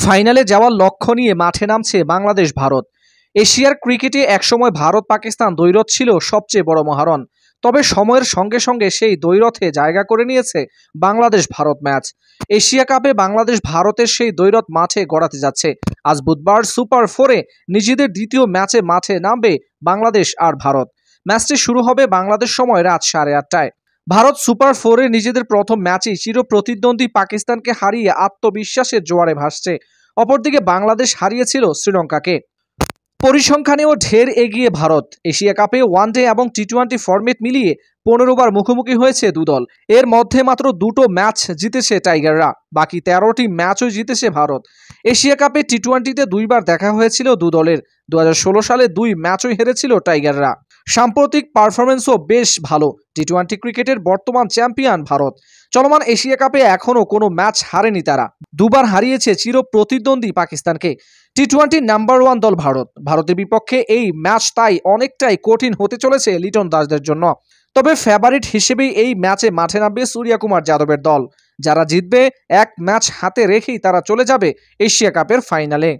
ফাইনালে যাওয়ার লক্ষ্য নিয়ে মাঠে নামছে বাংলাদেশ ভারত। এশিয়ার ক্রিকেটে একসময় ভারত পাকিস্তান দ্বৈরথ ছিল সবচেয়ে বড় মহারণ। তবে সময়ের সঙ্গে সঙ্গে সেই দ্বৈরথে জায়গা করে নিয়েছে বাংলাদেশ ভারত ম্যাচ। এশিয়া কাপে বাংলাদেশ ভারতের সেই দ্বৈরথ মাঠে গড়াতে যাচ্ছে। আজ বুধবার সুপার 4-এ নিজেদের দ্বিতীয় ম্যাচে মাঠে নামবে বাংলাদেশ আর ভারত। ম্যাচটি শুরু হবে বাংলাদেশ সময় রাত 8:30টায়। ভারত সুপার 4-এ নিজেদের প্রথম ম্যাচেই চির প্রতিদ্বন্দ্বী পাকিস্তানকে হারিয়ে আত্মবিশ্বাসের জোয়ারে ভাসছে। অপরদিকে বাংলাদেশ হারিয়েছিল শ্রীলঙ্কাকে। পরিসংখ্যানেও ঢের এগিয়ে ভারত। এশিয়া কাপে ওয়ানডে এবং টি-20 ফরম্যাট মিলিয়ে 15 বার মুখোমুখি হয়েছে দুদল। এর মধ্যে মাত্র 2টো ম্যাচ জিতেছে টাইগাররা, বাকি 13টি ম্যাচও জিতেছে ভারত। এশিয়া কাপে টি-20তে 2বার দেখা হয়েছিল দুদলের। 2016 সালে 2 ম্যাচই হেরেছিল টাইগাররা। সাম্প্রতিক পারফরমেন্সও বেশ ভালো। টি-20 ক্রিকেটের বর্তমান চ্যাম্পিয়ন ভারত। চলমান এশিয়া কাপে এখনও কোনো ম্যাচ হারেনি তারা। 2বার হারিয়েছে চির প্রতিদ্বন্দ্বী পাকিস্তানকে। টি-20 নাম্বার 1 দল ভারত। ভারতের বিপক্ষে এই ম্যাচ তাই অনেকটাই কঠিন হতে চলেছে লিটন দাসদের জন্য। তবে ফেভারিট হিসেবেই এই ম্যাচে মাঠে নামবে সূর্যকুমার যাদবের দল। যারা জিতবে, এক ম্যাচ হাতে রেখেই তারা চলে যাবে এশিয়া কাপের ফাইনালে।